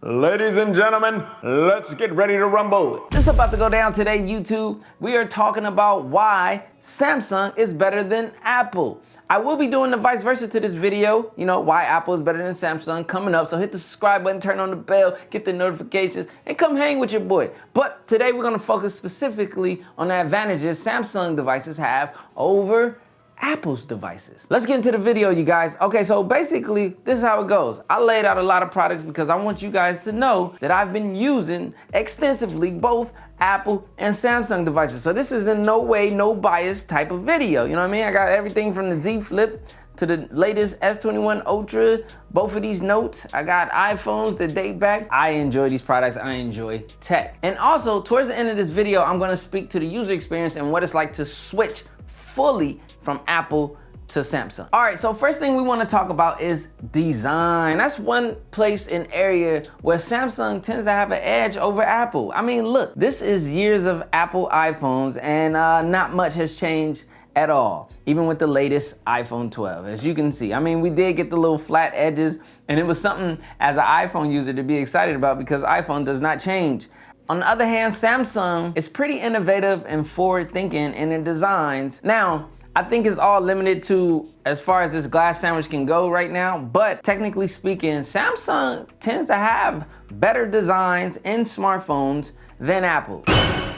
Ladies and gentlemen, let's get ready to rumble. This is about to go down today, YouTube. We are talking about why Samsung is better than Apple. I will be doing the vice versa to this video, why Apple is better than Samsung coming up. So hit the subscribe button, turn on the bell, get the notifications, and come hang with your boy. But today we're gonna focus specifically on the advantages Samsung devices have over Apple's devices. Let's get into the video, you guys. Okay, so basically, this is how it goes. I laid out a lot of products because I want you guys to know that I've been using extensively both Apple and Samsung devices. So this is in no way, no bias type of video. You know what I mean? I got everything from the Z Flip to the latest S21 Ultra, both of these notes. I got iPhones that date back. I enjoy these products. I enjoy tech. And also, towards the end of this video, I'm gonna speak to the user experience and what it's like to switch fully from Apple to Samsung. All right, so first thing we want to talk about is design. That's one place and area where Samsung tends to have an edge over Apple. I mean, look, this is years of Apple iPhones and not much has changed at all, even with the latest iPhone 12, as you can see. I mean, we did get the little flat edges, and it was something as an iPhone user to be excited about because iPhone does not change. On the other hand, Samsung is pretty innovative and forward thinking in their designs. Now, I think it's all limited to as far as this glass sandwich can go right now, but technically speaking, Samsung tends to have better designs in smartphones than Apple.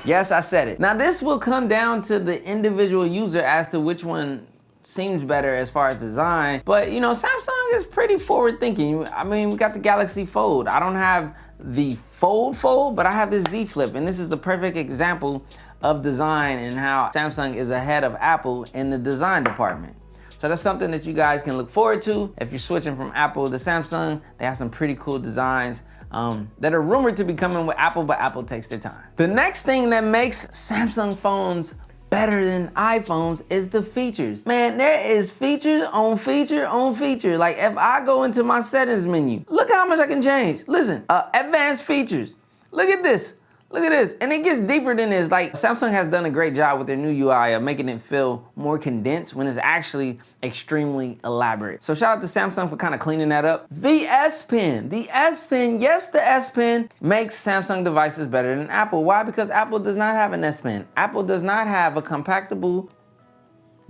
Yes, I said it. Now this will come down to the individual user as to which one seems better as far as design, but Samsung is pretty forward thinking. I mean, we got the Galaxy Fold. I don't have the Fold, but I have this Z Flip, and this is a perfect example of design and how Samsung is ahead of Apple in the design department. So that's something that you guys can look forward to. If you're switching from Apple to Samsung, they have some pretty cool designs that are rumored to be coming with Apple, but Apple takes their time. The next thing that makes Samsung phones better than iPhones is the features. Man, there is features on feature on feature. Like if I go into my settings menu, look how much I can change. Listen, advanced features. Look at this. Look at this, and it gets deeper than this. Like Samsung has done a great job with their new UI of making it feel more condensed when it's actually extremely elaborate. So shout out to Samsung for kind of cleaning that up. The S Pen, yes, the S Pen makes Samsung devices better than Apple. Why? Because Apple does not have an S Pen. Apple does not have a compactable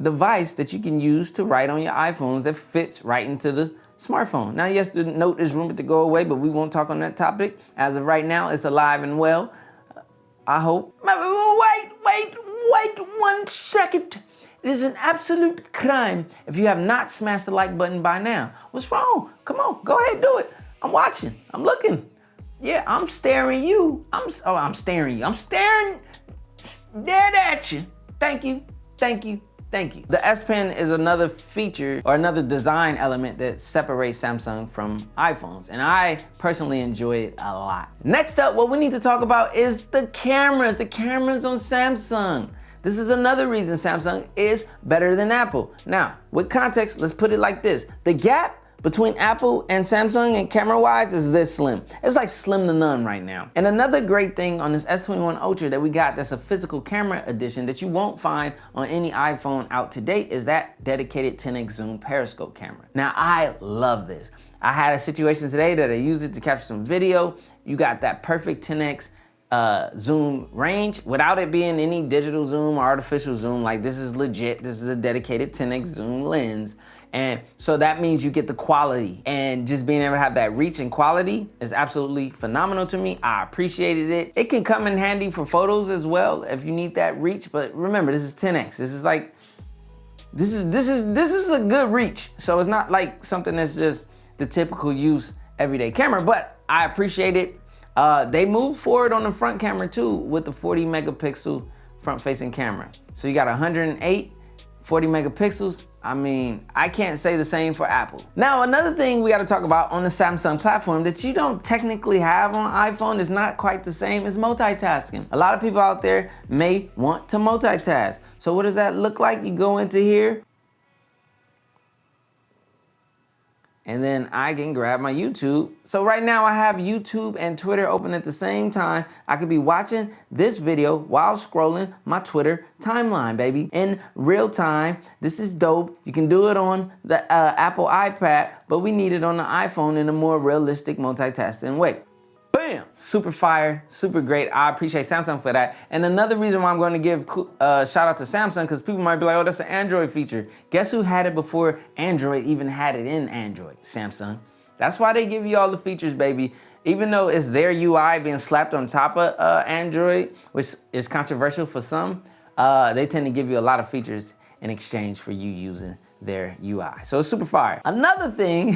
device that you can use to write on your iPhones that fits right into the smartphone. Now, yes, the Note is rumored to go away, but we won't talk on that topic. As of right now, it's alive and well. I hope. Wait 1 second. It is an absolute crime if you have not smashed the like button by now. What's wrong? Come on, go ahead, do it. I'm watching, I'm looking. Yeah, I'm staring you. I'm staring you. I'm staring dead at you. Thank you. The S Pen is another feature or another design element that separates Samsung from iPhones, and I personally enjoy it a lot. Next up, what we need to talk about is the cameras on Samsung. This is another reason Samsung is better than Apple. Now, with context, let's put it like this. The gap between Apple and Samsung and camera-wise is this slim. It's like slim to none right now. And another great thing on this S21 Ultra that we got that's a physical camera edition that you won't find on any iPhone out to date is that dedicated 10x zoom periscope camera. Now, I love this. I had a situation today that I used it to capture some video. You got that perfect 10x zoom range without it being any digital zoom or artificial zoom. Like this is legit. This is a dedicated 10x zoom lens. And so that means you get the quality, and just being able to have that reach and quality is absolutely phenomenal to me. I appreciated it. It can come in handy for photos as well if you need that reach. But remember, this is 10x. This is a good reach. So it's not like something that's just the typical use everyday camera, but I appreciate it. They moved forward on the front camera too with the 40 megapixel front facing camera. So you got 108, 40 megapixels. I mean, I can't say the same for Apple. Now, another thing we gotta talk about on the Samsung platform that you don't technically have on iPhone, is not quite the same, is multitasking. A lot of people out there may want to multitask. So what does that look like? You go into here, and then I can grab my YouTube. So right now I have YouTube and Twitter open at the same time. I could be watching this video while scrolling my Twitter timeline, baby, in real time. This is dope. You can do it on the Apple iPad, but we need it on the iPhone in a more realistic multitasking way. Bam! Super fire, super great. I appreciate Samsung for that. And another reason why I'm going to give shout out to Samsung, because people might be like, oh, that's an Android feature. Guess who had it before Android even had it in Android? Samsung. That's why they give you all the features, baby. Even though it's their UI being slapped on top of Android, which is controversial for some, they tend to give you a lot of features in exchange for you using their UI. So it's super fire. Another thing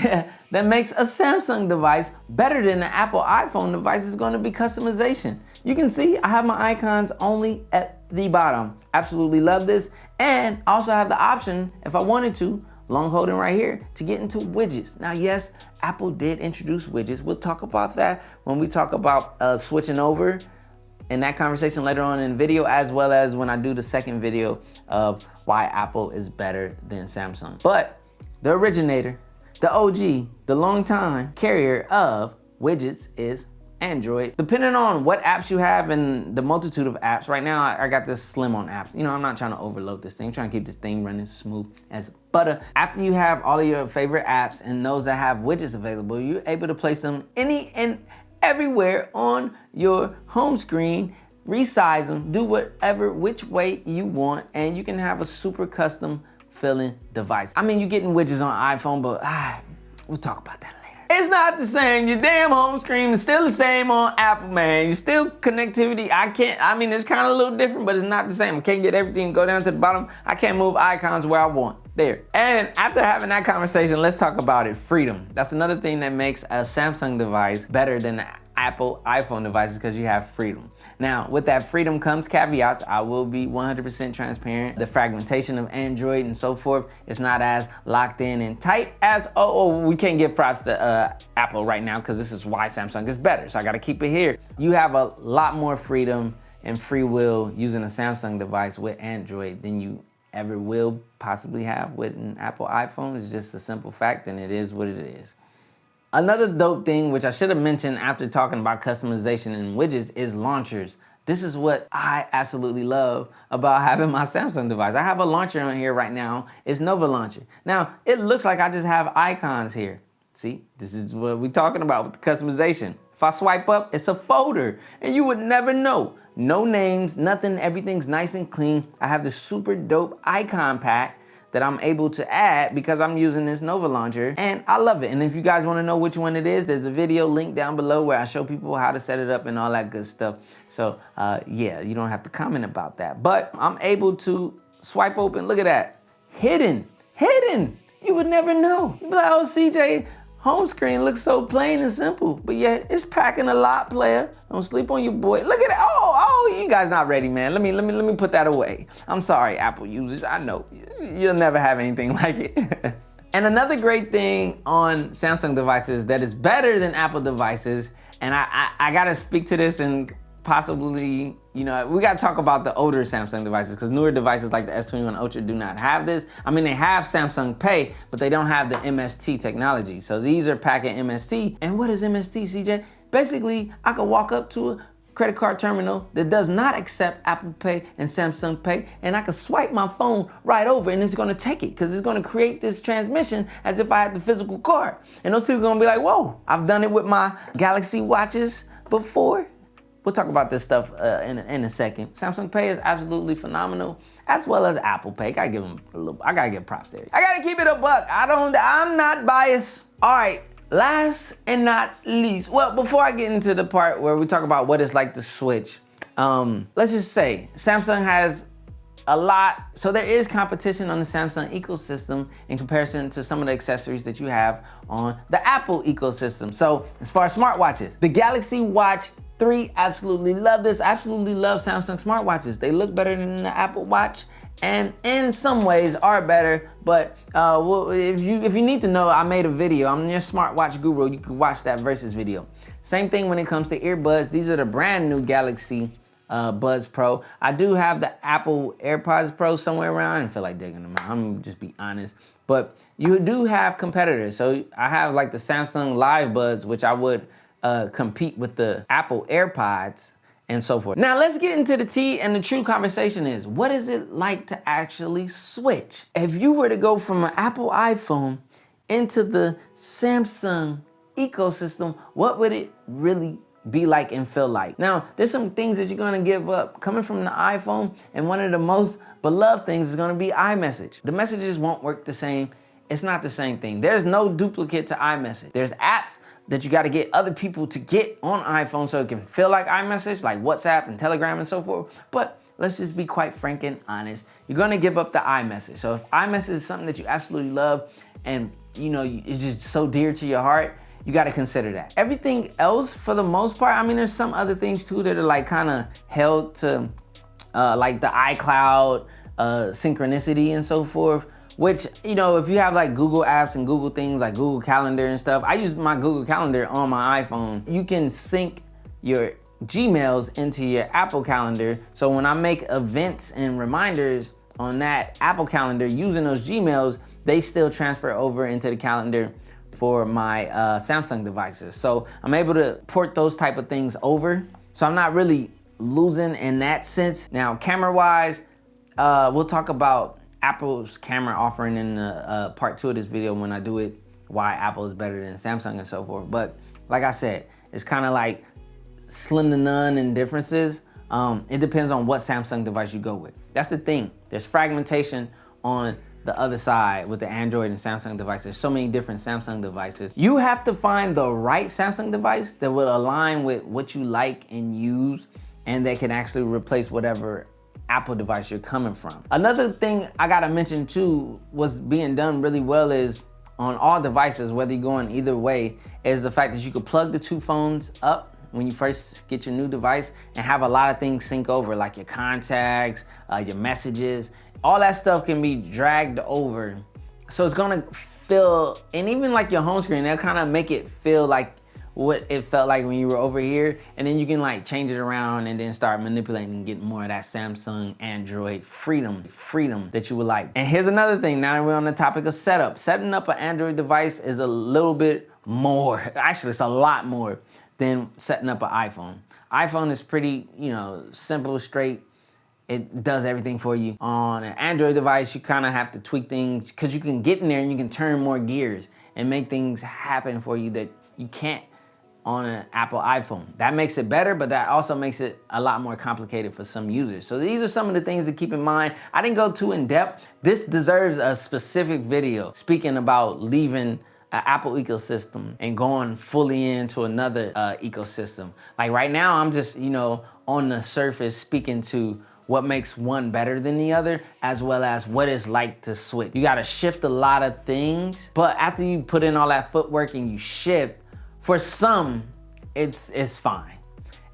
that makes a Samsung device better than an Apple iPhone device is going to be customization. You can see I have my icons only at the bottom. Absolutely love this. And I also have the option, if I wanted to, long holding right here, to get into widgets. Now, yes, Apple did introduce widgets. We'll talk about that when we talk about switching over in that conversation later on in the video, as well as when I do the second video of why Apple is better than Samsung. But the originator, the OG, the longtime carrier of widgets is Android. Depending on what apps you have and the multitude of apps, right now I got this slim on apps. You know, I'm not trying to overload this thing. I'm trying to keep this thing running smooth as butter. After you have all of your favorite apps and those that have widgets available, you're able to place them any and everywhere on your home screen, resize them, do whatever, which way you want, and you can have a super custom feeling device. I mean, you're getting widgets on iPhone, but we'll talk about that later. It's not the same. Your damn home screen is still the same on Apple, man. You still connectivity. I mean, it's kind of a little different, but it's not the same. I can't get everything, go down to the bottom. I can't move icons where I want. There. And after having that conversation, let's talk about it. Freedom. That's another thing that makes a Samsung device better than an Apple iPhone device, because you have freedom. Now, with that freedom comes caveats. I will be 100% transparent. The fragmentation of Android and so forth is not as locked in and tight as, we can't give props to Apple right now because this is why Samsung is better. So I got to keep it here. You have a lot more freedom and free will using a Samsung device with Android than you ever will possibly have with an Apple iPhone. It's just a simple fact, and it is what it is. Another dope thing, which I should have mentioned after talking about customization and widgets, is launchers. This is what I absolutely love about having my Samsung device. I have a launcher on here right now. It's Nova Launcher. Now, it looks like I just have icons here. See, this is what we're talking about with the customization. If I swipe up, it's a folder, and you would never know. No names, nothing, everything's nice and clean. I have this super dope icon pack that I'm able to add because I'm using this Nova Launcher, and I love it. And if you guys wanna know which one it is, there's a video linked down below where I show people how to set it up and all that good stuff. So yeah, you don't have to comment about that. But I'm able to swipe open, look at that. Hidden, you would never know. You'd be like, oh, CJ, home screen looks so plain and simple, but yeah, it's packing a lot, player. Don't sleep on your boy. Look at that. Oh, you guys not ready, man. Let me put that away. I'm sorry, Apple users. I know you'll never have anything like it. And another great thing on Samsung devices that is better than Apple devices, and I gotta speak to this and possibly, we gotta talk about the older Samsung devices, because newer devices like the S21 Ultra do not have this. I mean, they have Samsung Pay, but they don't have the MST technology. So these are packing MST. And what is MST, CJ? Basically, I could walk up to a credit card terminal that does not accept Apple Pay and Samsung Pay, and I can swipe my phone right over and it's gonna take it, because it's gonna create this transmission as if I had the physical card. And those people are gonna be like, whoa, I've done it with my Galaxy watches before. We'll talk about this stuff in a second. Samsung Pay is absolutely phenomenal, as well as Apple Pay. I gotta give props there. I gotta keep it a buck. I'm not biased. All right, last and not least. Well, before I get into the part where we talk about what it's like to switch, let's just say Samsung has a lot. So there is competition on the Samsung ecosystem in comparison to some of the accessories that you have on the Apple ecosystem. So as far as smartwatches, the Galaxy Watch 3, absolutely love this. Absolutely love Samsung smartwatches. They look better than the Apple Watch, and in some ways are better. But well, if you need to know, I made a video. I'm your smartwatch guru. You can watch that versus video. Same thing when it comes to earbuds. These are the brand new Galaxy Buds Pro. I do have the Apple AirPods Pro somewhere around. I didn't feel like digging them out. I'm gonna just be honest. But you do have competitors. So I have like the Samsung Live Buds, which I would compete with the Apple AirPods and so forth. Now let's get into the tea, and the true conversation is, what is it like to actually switch? If you were to go from an Apple iPhone into the Samsung ecosystem, what would it really be like and feel like. Now, there's some things that you're gonna give up. Coming from the iPhone, and one of the most beloved things is gonna be iMessage. The messages won't work the same. It's not the same thing. There's no duplicate to iMessage. There's apps that you gotta get other people to get on iPhone so it can feel like iMessage, like WhatsApp and Telegram and so forth. But let's just be quite frank and honest. You're gonna give up the iMessage. So if iMessage is something that you absolutely love and you know it's just so dear to your heart, you gotta consider that. Everything else, for the most part, I mean, there's some other things too that are like kind of held to like the iCloud synchronicity and so forth, which, you know, if you have like Google apps and Google things like Google Calendar and stuff, I use my Google Calendar on my iPhone. You can sync your Gmails into your Apple Calendar. So when I make events and reminders on that Apple Calendar using those Gmails, they still transfer over into the calendar for my Samsung devices. So I'm able to port those type of things over. So I'm not really losing in that sense. Now, camera-wise, we'll talk about Apple's camera offering in part 2 of this video when I do it, why Apple is better than Samsung and so forth. But like I said, it's kind of like slim to none in differences. It depends on what Samsung device you go with. That's the thing. There's fragmentation on the other side with the Android and Samsung devices. There's so many different Samsung devices. You have to find the right Samsung device that will align with what you like and use, and that can actually replace whatever Apple device you're coming from. Another thing I gotta mention too, what's being done really well is on all devices, whether you're going either way, is the fact that you could plug the two phones up when you first get your new device and have a lot of things sync over, like your contacts, your messages. All that stuff can be dragged over. So it's gonna feel, and even like your home screen, they'll kind of make it feel like what it felt like when you were over here. And then you can like change it around and then start manipulating and get more of that Samsung Android freedom that you would like. And here's another thing, now that we're on the topic of setup. Setting up an Android device is a little bit more, actually it's a lot more than setting up an iPhone. iPhone is pretty, you know, simple, straight. It does everything for you. On an Android device, you kind of have to tweak things because you can get in there and you can turn more gears and make things happen for you that you can't on an Apple iPhone. That makes it better, but that also makes it a lot more complicated for some users. So these are some of the things to keep in mind. I didn't go too in depth. This deserves a specific video speaking about leaving an Apple ecosystem and going fully into another ecosystem. Like right now, I'm just, you know, on the surface speaking to what makes one better than the other, as well as what it's like to switch. You gotta shift a lot of things, but after you put in all that footwork and you shift, for some, it's fine.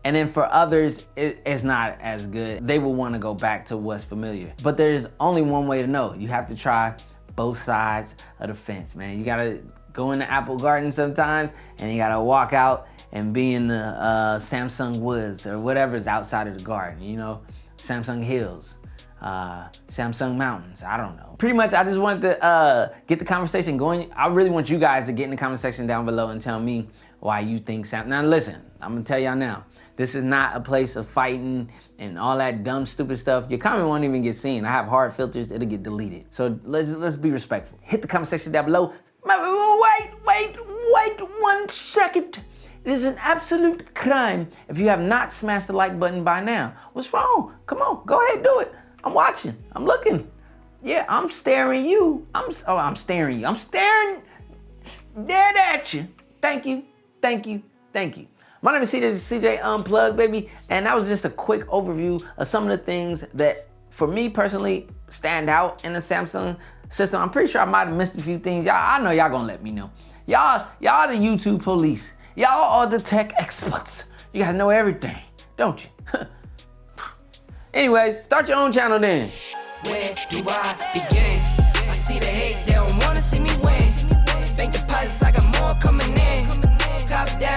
And then for others, it's not as good. They will wanna go back to what's familiar. But there's only one way to know. You have to try both sides of the fence, man. You gotta go in the Apple garden sometimes, and you gotta walk out and be in the Samsung woods or whatever's outside of the garden, you know? Samsung Hills, Samsung Mountains, I don't know. Pretty much, I just wanted to get the conversation going. I really want you guys to get in the comment section down below and tell me why you think Samsung. Now listen, I'm gonna tell y'all now, this is not a place of fighting and all that dumb, stupid stuff. Your comment won't even get seen. I have hard filters, it'll get deleted. So let's be respectful. Hit the comment section down below. Wait 1 second. It is an absolute crime if you have not smashed the like button by now. What's wrong? Come on, go ahead, do it. I'm watching, I'm looking. Yeah, I'm staring you. I'm staring you. I'm staring dead at you. Thank you. My name is CJ Unplugged, baby. And that was just a quick overview of some of the things that, for me personally, stand out in the Samsung system. I'm pretty sure I might have missed a few things. Y'all, I know y'all gonna let me know. Y'all the YouTube police. Y'all are the tech experts. You guys know everything, don't you? Anyways, start your own channel then. Where do I begin? I see the hate, they don't wanna see me win. Bank deposits, I got more coming in. Top down.